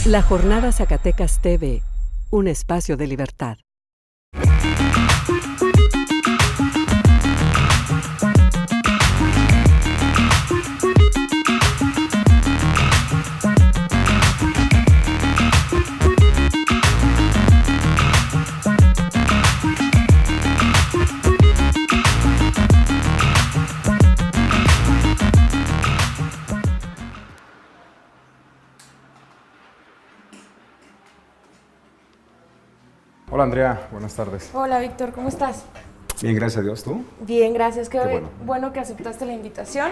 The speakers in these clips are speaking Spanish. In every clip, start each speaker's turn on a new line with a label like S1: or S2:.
S1: La Jornada Zacatecas TV, un espacio de libertad.
S2: Hola Andrea, buenas tardes.
S3: Hola Víctor, ¿cómo estás?
S2: Bien, gracias a Dios. ¿Tú?
S3: Bien, gracias.
S2: Qué bueno.
S3: Bueno que aceptaste la invitación.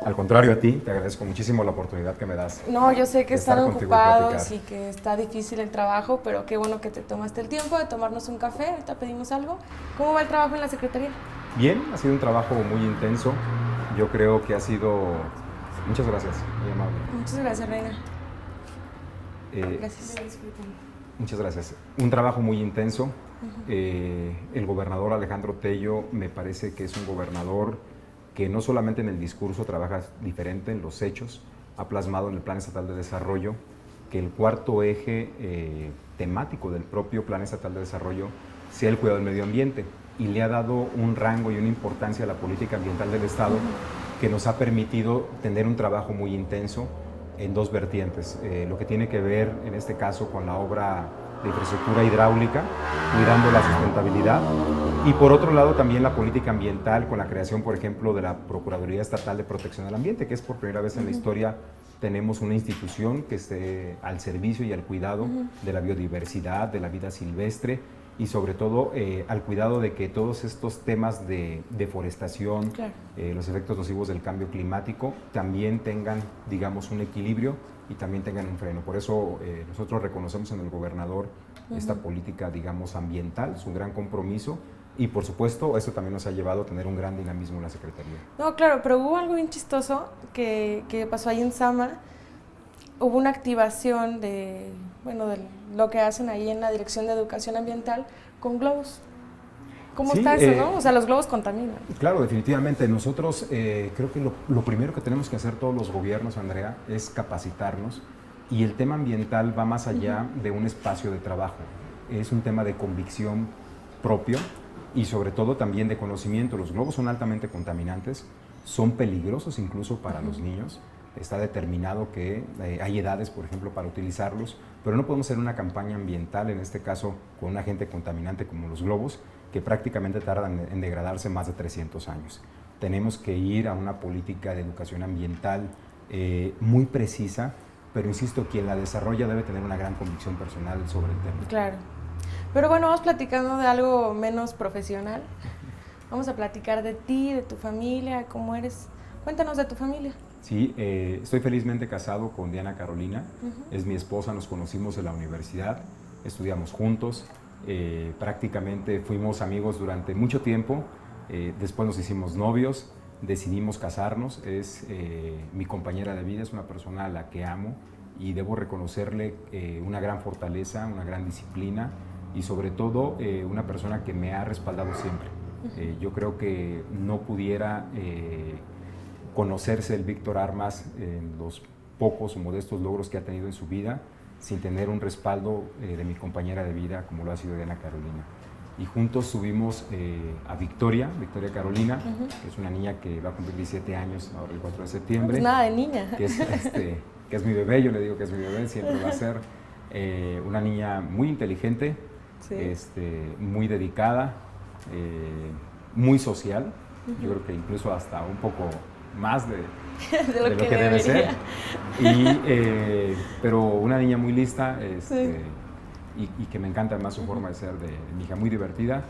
S2: Al contrario a ti, te agradezco muchísimo la oportunidad que me das.
S3: No, yo sé que
S2: de estar
S3: están
S2: contigo y
S3: ocupados
S2: platicar.
S3: y que está difícil el trabajo, pero qué bueno que te tomaste el tiempo de tomarnos un café. Ahorita pedimos algo. ¿Cómo va el trabajo en la Secretaría?
S2: Bien, ha sido un trabajo muy intenso. Yo creo que ha sido... Muchas gracias, muy amable.
S3: Muchas gracias, Reina.
S2: Gracias.
S3: Gracias.
S2: Muchas gracias. Un trabajo muy intenso. El gobernador Alejandro Tello me parece que es un gobernador que no solamente en el discurso trabaja diferente, en los hechos, ha plasmado en el Plan Estatal de Desarrollo que el cuarto eje temático del propio Plan Estatal de Desarrollo sea el cuidado del medio ambiente, y le ha dado un rango y una importancia a la política ambiental del Estado que nos ha permitido tener un trabajo muy intenso en dos vertientes, lo que tiene que ver en este caso con la obra de infraestructura hidráulica, cuidando la sustentabilidad, y por otro lado también la política ambiental con la creación, por ejemplo, de la Procuraduría Estatal de Protección al Ambiente, que es por primera vez en la historia tenemos una institución que esté al servicio y al cuidado de la biodiversidad, de la vida silvestre, y sobre todo al cuidado de que todos estos temas de deforestación,
S3: Claro.
S2: Los efectos nocivos del cambio climático también tengan, digamos, un equilibrio y también tengan un freno. Por eso nosotros reconocemos en el gobernador esta política, digamos, ambiental, su gran compromiso, y por supuesto esto también nos ha llevado a tener un gran dinamismo en la Secretaría.
S3: No, claro, pero hubo algo bien chistoso que pasó ahí en Sama. Hubo una activación de lo que hacen ahí en la Dirección de Educación Ambiental con globos. ¿Cómo
S2: Sí,
S3: está eso, no? O sea, los globos contaminan.
S2: Claro, definitivamente. Nosotros creo que lo primero que tenemos que hacer todos los gobiernos, Andrea, es capacitarnos, y el tema ambiental va más allá de un espacio de trabajo. Es un tema de convicción propio y sobre todo también de conocimiento. Los globos son altamente contaminantes, son peligrosos incluso para los niños. Está determinado que hay edades, por ejemplo, para utilizarlos, pero no podemos hacer una campaña ambiental, en este caso con un agente contaminante como los globos, que prácticamente tardan en degradarse más de 300 años. Tenemos que ir a una política de educación ambiental muy precisa, pero insisto, quien la desarrolla debe tener una gran convicción personal sobre el tema.
S3: Claro. Pero bueno, vamos platicando de algo menos profesional. Vamos a platicar de ti, de tu familia, cómo eres. Cuéntanos de tu familia.
S2: Sí, estoy felizmente casado con Diana Carolina, es mi esposa, nos conocimos en la universidad, estudiamos juntos, prácticamente fuimos amigos durante mucho tiempo, después nos hicimos novios, decidimos casarnos, es mi compañera de vida, es una persona a la que amo y debo reconocerle una gran fortaleza, una gran disciplina y sobre todo una persona que me ha respaldado siempre. Yo creo que no pudiera conocerse el Víctor Armas en los pocos o modestos logros que ha tenido en su vida sin tener un respaldo de mi compañera de vida como lo ha sido Diana Carolina. Y juntos subimos a Victoria Carolina, que es una niña que va a cumplir 17 años ahora el 4 de septiembre.
S3: Pues nada de niña.
S2: Que es mi bebé, yo le digo que es mi bebé, siempre va a ser una niña muy inteligente,
S3: Sí.
S2: muy dedicada, muy social, yo creo que incluso hasta un poco más de lo que debe ser, pero una niña muy lista y que me encanta además su forma de ser de mi hija, muy divertida.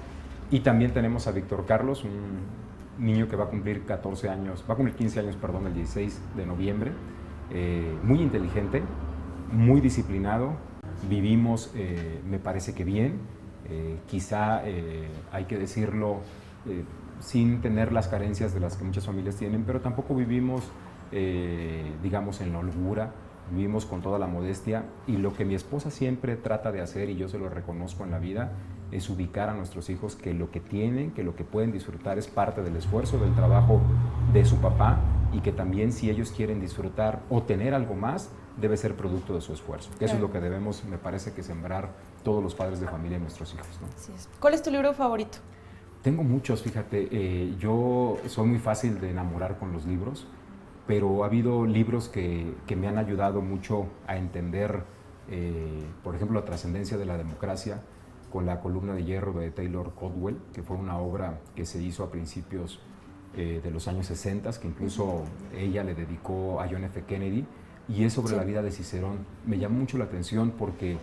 S2: Y también tenemos a Víctor Carlos, un niño que va a cumplir 15 años, el 16 de noviembre, muy inteligente, muy disciplinado, vivimos me parece que bien, quizá hay que decirlo, sin tener las carencias de las que muchas familias tienen, pero tampoco vivimos, digamos, en la holgura, vivimos con toda la modestia, y lo que mi esposa siempre trata de hacer, y yo se lo reconozco en la vida, es ubicar a nuestros hijos que lo que tienen, que lo que pueden disfrutar es parte del esfuerzo, del trabajo de su papá, y que también si ellos quieren disfrutar o tener algo más, debe ser producto de su esfuerzo. Que eso es lo que debemos, me parece, que sembrar todos los padres de familia en nuestros hijos, ¿no?
S3: Así es. ¿Cuál es tu libro favorito?
S2: Tengo muchos, fíjate, yo soy muy fácil de enamorar con los libros, pero ha habido libros que me han ayudado mucho a entender, por ejemplo, la trascendencia de la democracia, con la columna de hierro de Taylor Caldwell, que fue una obra que se hizo a principios de los años 60, que incluso ella le dedicó a John F. Kennedy, y es sobre la vida de Cicerón. Me llama mucho la atención porque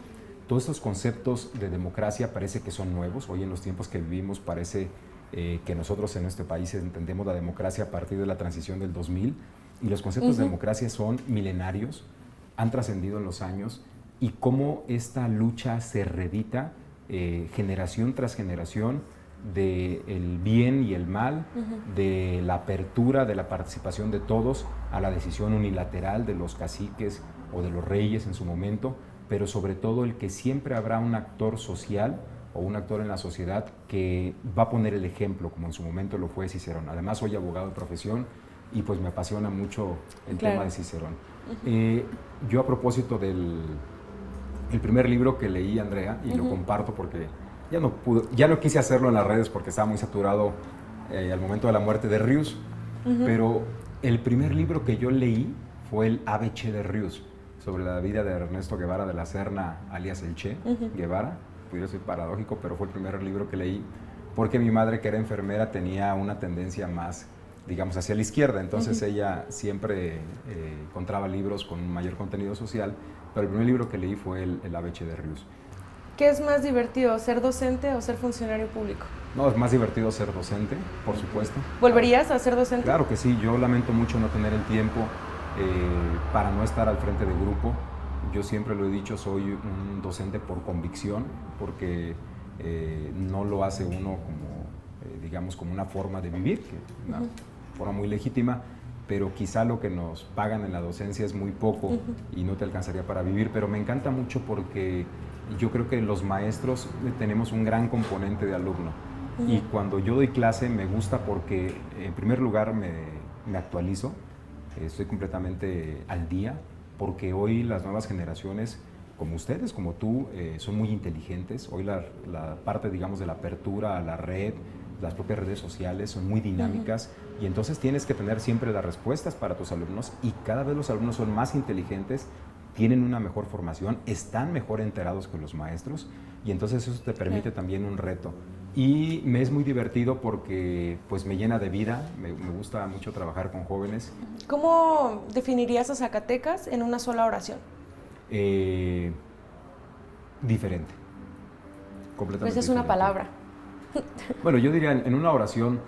S2: todos estos conceptos de democracia parece que son nuevos. Hoy en los tiempos que vivimos parece que nosotros en este país entendemos la democracia a partir de la transición del 2000, y los conceptos de democracia son milenarios, han trascendido en los años, y cómo esta lucha se reedita generación tras generación del bien y el mal, de la apertura, de la participación de todos a la decisión unilateral de los caciques o de los reyes en su momento, pero sobre todo el que siempre habrá un actor social o un actor en la sociedad que va a poner el ejemplo, como en su momento lo fue Cicerón. Además, soy abogado de profesión y pues me apasiona mucho el tema de Cicerón. Yo, a propósito del primer libro que leí, Andrea, y lo comparto porque ya no quise hacerlo en las redes porque estaba muy saturado al momento de la muerte de Rius, pero el primer libro que yo leí fue el ABC de Rius, sobre la vida de Ernesto Guevara de la Serna, alias el Che Guevara. Pudiera ser paradójico, pero fue el primer libro que leí porque mi madre, que era enfermera, tenía una tendencia más, digamos, hacia la izquierda, entonces ella siempre encontraba libros con un mayor contenido social, pero el primer libro que leí fue el ABC de Rius.
S3: ¿Qué es más divertido, ser docente o ser funcionario público?
S2: No, es más divertido ser docente, por supuesto.
S3: ¿Volverías a ser docente?
S2: Claro que sí, yo lamento mucho no tener el tiempo para no estar al frente del grupo. Yo siempre lo he dicho, soy un docente por convicción, porque no lo hace uno como, digamos, como una forma de vivir, que es una forma muy legítima, pero quizá lo que nos pagan en la docencia es muy poco y no te alcanzaría para vivir, pero me encanta mucho porque yo creo que los maestros tenemos un gran componente de alumno, y cuando yo doy clase me gusta porque, en primer lugar, me actualizo, estoy completamente al día, porque hoy las nuevas generaciones, como ustedes, como tú, son muy inteligentes. Hoy la parte, digamos, de la apertura a la red, las propias redes sociales son muy dinámicas, y entonces tienes que tener siempre las respuestas para tus alumnos, y cada vez los alumnos son más inteligentes, tienen una mejor formación, están mejor enterados que los maestros, y entonces eso te permite también un reto. Y me es muy divertido porque pues me llena de vida, me gusta mucho trabajar con jóvenes.
S3: ¿Cómo definirías a Zacatecas en una sola oración?
S2: Diferente. Completamente.
S3: Pues es una
S2: diferente.
S3: palabra.
S2: Bueno, yo diría en una oración,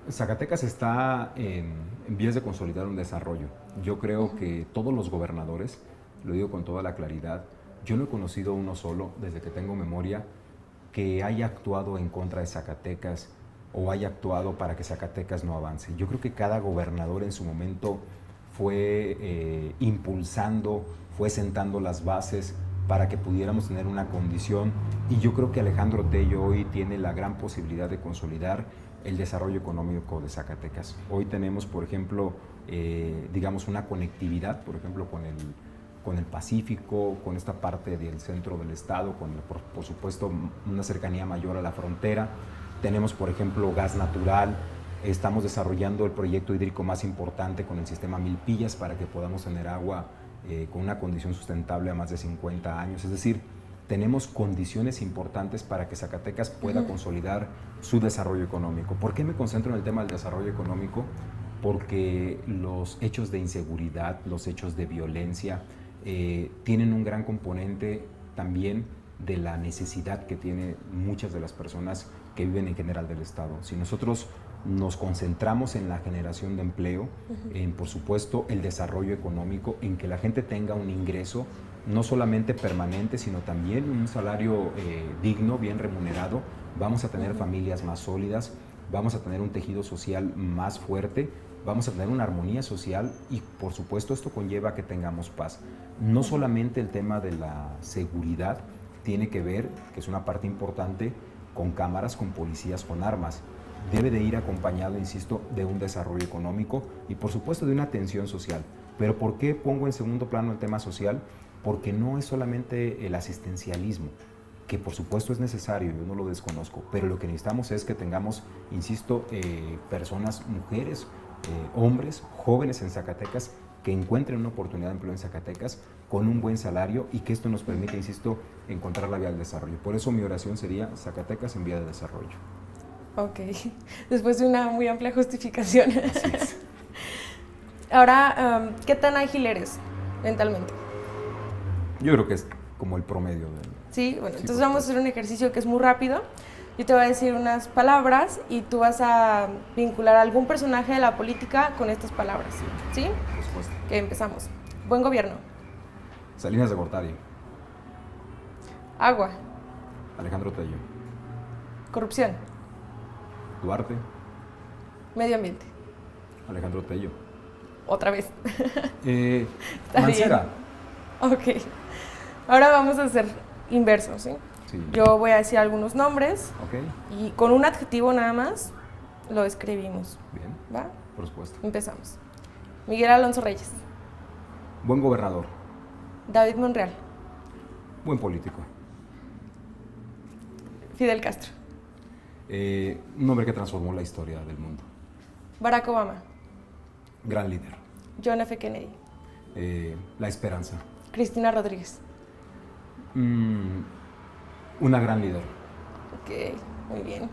S2: Zacatecas está en vías de consolidar un desarrollo. Yo creo que todos los gobernadores, lo digo con toda la claridad, yo no he conocido uno solo desde que tengo memoria que haya actuado en contra de Zacatecas o haya actuado para que Zacatecas no avance. Yo creo que cada gobernador en su momento fue impulsando, fue sentando las bases para que pudiéramos tener una condición, y yo creo que Alejandro Tello hoy tiene la gran posibilidad de consolidar el desarrollo económico de Zacatecas. Hoy tenemos, por ejemplo, digamos, una conectividad, por ejemplo, con el Pacífico, con esta parte del centro del estado, con, por supuesto, una cercanía mayor a la frontera. Tenemos, por ejemplo, gas natural. Estamos desarrollando el proyecto hídrico más importante con el sistema Milpillas para que podamos tener agua con una condición sustentable a más de 50 años. Es decir, tenemos condiciones importantes para que Zacatecas pueda consolidar su desarrollo económico. ¿Por qué me concentro en el tema del desarrollo económico? Porque los hechos de inseguridad, los hechos de violencia, tienen un gran componente también de la necesidad que tienen muchas de las personas que viven en general del Estado. Si nosotros nos concentramos en la generación de empleo, en, por supuesto, el desarrollo económico, en que la gente tenga un ingreso no solamente permanente, sino también un salario digno, bien remunerado, vamos a tener familias más sólidas, vamos a tener un tejido social más fuerte, vamos a tener una armonía social, y por supuesto esto conlleva que tengamos paz. No solamente el tema de la seguridad tiene que ver, que es una parte importante, con cámaras, con policías, con armas. Debe de ir acompañado, insisto, de un desarrollo económico y por supuesto de una atención social, Pero ¿por qué pongo en segundo plano el tema social? Porque no es solamente el asistencialismo, que por supuesto es necesario, yo no lo desconozco, pero lo que necesitamos es que tengamos, insisto, personas, mujeres, hombres, jóvenes en Zacatecas, que encuentren una oportunidad de empleo en Zacatecas con un buen salario y que esto nos permita, insisto, encontrar la vía del desarrollo. Por eso mi oración sería Zacatecas en vía de desarrollo.
S3: Ok, después de una muy amplia justificación.
S2: Así es.
S3: Ahora, ¿qué tan ágil eres mentalmente?
S2: Yo creo que es como el promedio de...
S3: Sí, bueno,
S2: Sí,
S3: entonces
S2: por
S3: vamos a hacer un ejercicio que es muy rápido. Yo te voy a decir unas palabras y tú vas a vincular a algún personaje de la política con estas palabras, ¿sí?
S2: Por supuesto.
S3: Que empezamos. Buen gobierno.
S2: Salinas de Gortari,
S3: Agua.
S2: Alejandro Tello,
S3: Corrupción.
S2: Duarte,
S3: Medio ambiente.
S2: Alejandro Tello.
S3: Otra vez. Está
S2: Mancera.
S3: bien. Ok. Ahora vamos a hacer inverso, ¿sí?
S2: Sí.
S3: Yo voy a decir algunos nombres
S2: Ok,
S3: y con un adjetivo nada más lo escribimos,
S2: bien,
S3: ¿va?
S2: por supuesto.
S3: Empezamos. Miguel Alonso Reyes.
S2: Buen gobernador,
S3: David Monreal.
S2: buen político,
S3: Fidel Castro.
S2: un hombre que transformó la historia del mundo,
S3: Barack Obama.
S2: gran líder,
S3: John F. Kennedy.
S2: la esperanza,
S3: Cristina Rodríguez.
S2: una gran líder.
S3: Ok, muy bien.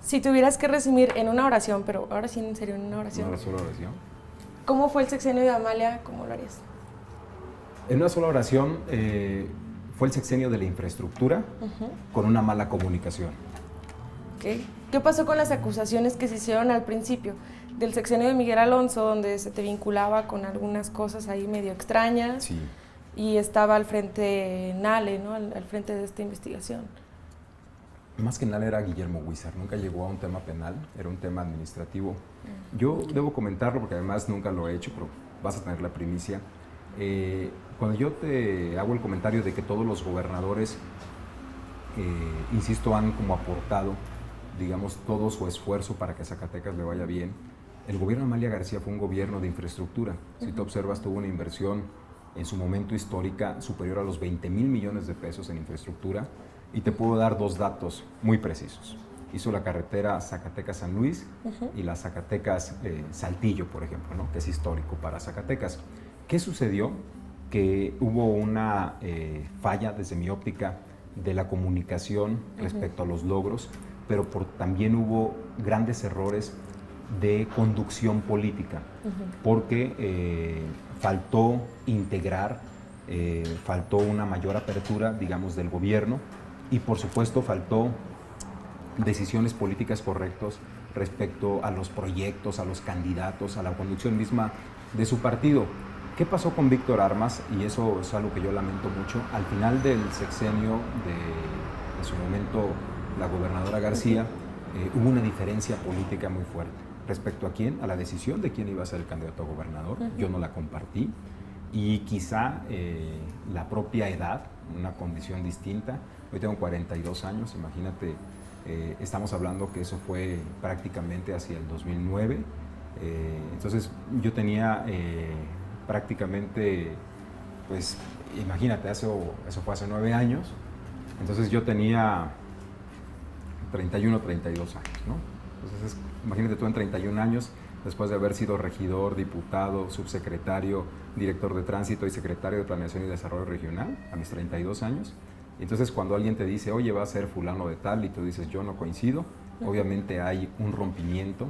S3: Si tuvieras que resumir en una oración, pero ahora sí en serio en una oración,
S2: Una sola oración.
S3: ¿cómo fue el sexenio de Amalia? ¿Cómo lo harías?
S2: En una sola oración, fue el sexenio de la infraestructura con una mala comunicación.
S3: Ok. ¿Qué pasó con las acusaciones que se hicieron al principio del sexenio de Miguel Alonso, donde se te vinculaba con algunas cosas ahí medio extrañas?
S2: Sí.
S3: Y estaba al frente Nale, ¿no? Al frente de esta investigación.
S2: Más que nada era Guillermo Huizar, nunca llegó a un tema penal, era un tema administrativo. Yo debo comentarlo porque además nunca lo he hecho, pero vas a tener la primicia. Cuando yo te hago el comentario de que todos los gobernadores, insisto, han como aportado, digamos, todo su esfuerzo para que a Zacatecas le vaya bien, el gobierno de Amalia García fue un gobierno de infraestructura. Si tú observas, tuvo una inversión en su momento histórica superior a los 20,000 millones de pesos en infraestructura. Y te puedo dar dos datos muy precisos. Hizo la carretera Zacatecas-San Luis y la Zacatecas-Saltillo, por ejemplo, ¿no? Que es histórico para Zacatecas. ¿Qué sucedió? Que hubo una falla, desde mi óptica, de la comunicación respecto a los logros, pero también hubo grandes errores de conducción política, porque faltó integrar, faltó una mayor apertura, digamos, del gobierno, y por supuesto faltó decisiones políticas correctas respecto a los proyectos, a los candidatos, a la conducción misma de su partido. ¿Qué pasó con Víctor Armas? Y eso es algo que yo lamento mucho. Al final del sexenio de su momento, la gobernadora García, hubo una diferencia política muy fuerte. ¿Respecto a quién? A la decisión de quién iba a ser el candidato a gobernador. Yo no la compartí. Y quizá la propia edad, una condición distinta. Hoy tengo 42 años, imagínate, estamos hablando que eso fue prácticamente hacia el 2009. Entonces yo tenía prácticamente, pues imagínate, eso fue hace 9 años. Entonces yo tenía 31, 32 años, ¿no? Entonces imagínate tú en 31 años, después de haber sido regidor, diputado, subsecretario, director de tránsito y secretario de Planeación y Desarrollo Regional a mis 32 años. Entonces cuando alguien te dice, oye, va a ser fulano de tal, y tú dices, yo no coincido, obviamente hay un rompimiento,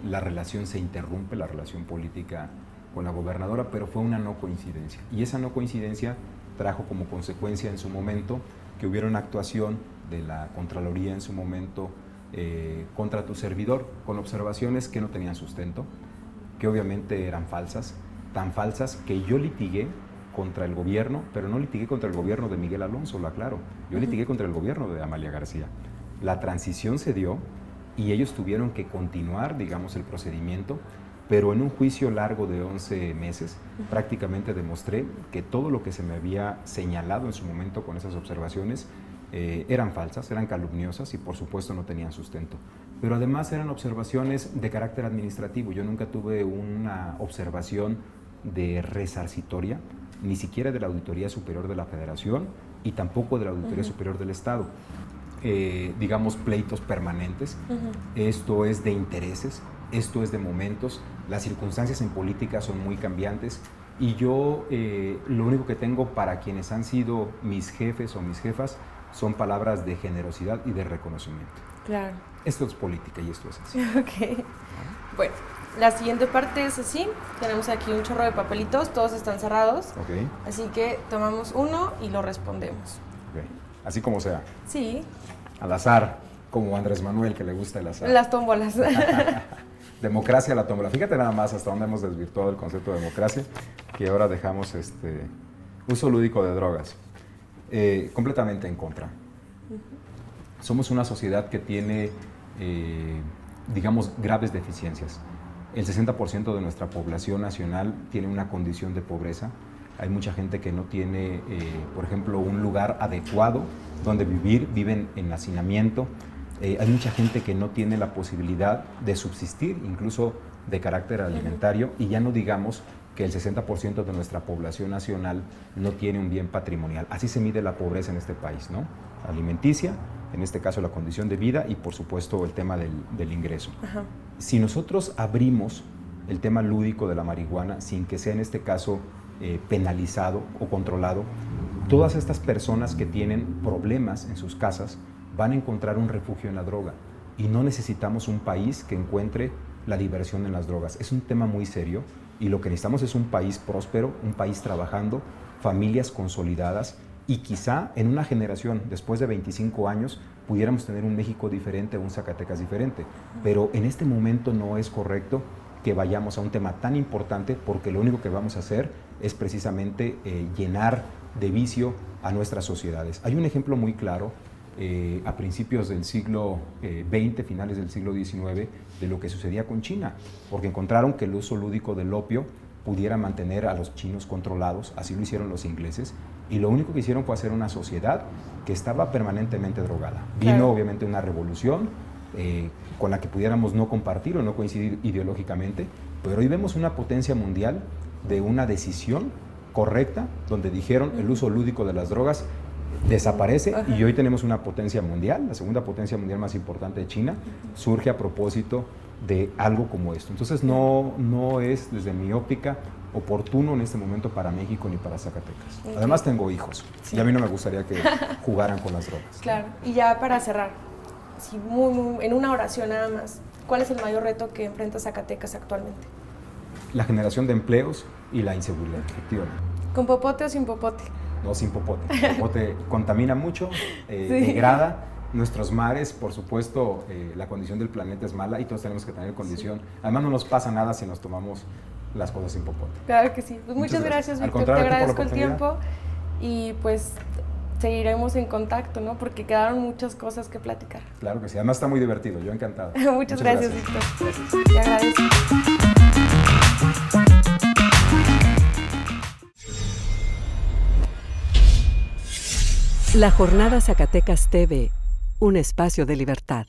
S2: la relación se interrumpe, la relación política con la gobernadora, pero fue una no coincidencia. Y esa no coincidencia trajo como consecuencia en su momento que hubiera una actuación de la Contraloría en su momento contra tu servidor, con observaciones que no tenían sustento, que obviamente eran falsas, tan falsas que yo litigué contra el gobierno, pero no litigué contra el gobierno de Miguel Alonso, lo aclaro, yo litigué contra el gobierno de Amalia García. La transición se dio y ellos tuvieron que continuar, digamos, el procedimiento, pero en un juicio largo de 11 meses, prácticamente demostré que todo lo que se me había señalado en su momento con esas observaciones eran falsas, eran calumniosas y por supuesto no tenían sustento. pero además eran observaciones de carácter administrativo. Yo nunca tuve una observación de resarcitoria, ni siquiera de la Auditoría Superior de la Federación y tampoco de la Auditoría Superior del Estado. Digamos, pleitos permanentes. Esto es de intereses, esto es de momentos, las circunstancias en política son muy cambiantes y yo lo único que tengo para quienes han sido mis jefes o mis jefas son palabras de generosidad y de reconocimiento.
S3: Claro.
S2: Esto es política y esto es así.
S3: Ok. Bueno, la siguiente parte es así. Tenemos aquí un chorro de papelitos, todos están cerrados.
S2: Okay.
S3: Así que tomamos uno y lo respondemos.
S2: Okay. Así como sea.
S3: Sí.
S2: Al azar, como Andrés Manuel, que le gusta el azar.
S3: Las tómbolas.
S2: Democracia a la tómbola. Fíjate nada más hasta dónde hemos desvirtuado el concepto de democracia, que ahora dejamos uso lúdico de drogas. Completamente en contra. Somos una sociedad que tiene, digamos, graves deficiencias. El 60% de nuestra población nacional tiene una condición de pobreza. Hay mucha gente que no tiene, por ejemplo, un lugar adecuado donde vivir, viven en hacinamiento. Hay mucha gente que no tiene la posibilidad de subsistir, incluso de carácter alimentario, y ya no digamos que el 60% de nuestra población nacional no tiene un bien patrimonial. Así se mide la pobreza en este país, ¿no? Alimenticia, en este caso la condición de vida y por supuesto el tema del ingreso. Ajá. Si nosotros abrimos el tema lúdico de la marihuana sin que sea en este caso penalizado o controlado, todas estas personas que tienen problemas en sus casas van a encontrar un refugio en la droga y no necesitamos un país que encuentre la diversión en las drogas. Es un tema muy serio y lo que necesitamos es un país próspero, un país trabajando, familias consolidadas y quizá en una generación, después de 25 años, pudiéramos tener un México diferente, un Zacatecas diferente. Pero en este momento no es correcto que vayamos a un tema tan importante porque lo único que vamos a hacer es precisamente llenar de vicio a nuestras sociedades. Hay un ejemplo muy claro a principios del siglo XX, finales del siglo XIX, de lo que sucedía con China, porque encontraron que el uso lúdico del opio pudiera mantener a los chinos controlados, así lo hicieron los ingleses, y lo único que hicieron fue hacer una sociedad que estaba permanentemente drogada. Vino claro. Obviamente una revolución con la que pudiéramos no compartir o no coincidir ideológicamente, pero hoy vemos una potencia mundial de una decisión correcta, donde dijeron el uso lúdico de las drogas desaparece. Ajá. Y hoy tenemos una potencia mundial, la segunda potencia mundial más importante de China, surge a propósito de algo como esto. Entonces no es, desde mi óptica, oportuno en este momento para México ni para Zacatecas. Okay. Además tengo hijos, sí. Y a mí no me gustaría que jugaran con las drogas.
S3: Claro, y ya para cerrar, si en una oración nada más, ¿cuál es el mayor reto que enfrenta Zacatecas actualmente?
S2: La generación de empleos y la inseguridad, efectivamente.
S3: ¿Con popote o sin popote?
S2: No, sin popote. El popote contamina mucho, sí. Degrada nuestros mares, por supuesto, la condición del planeta es mala y todos tenemos que tener condición. Sí. Además no nos pasa nada si nos tomamos las cosas sin popote.
S3: Claro que sí. Pues muchas gracias, Víctor. Te agradezco el tiempo y pues seguiremos en contacto, ¿no? Porque quedaron muchas cosas que platicar.
S2: Claro que sí. Además está muy divertido. Yo encantado.
S3: Muchas gracias, Víctor. Te agradezco.
S1: La Jornada Zacatecas TV, un espacio de libertad.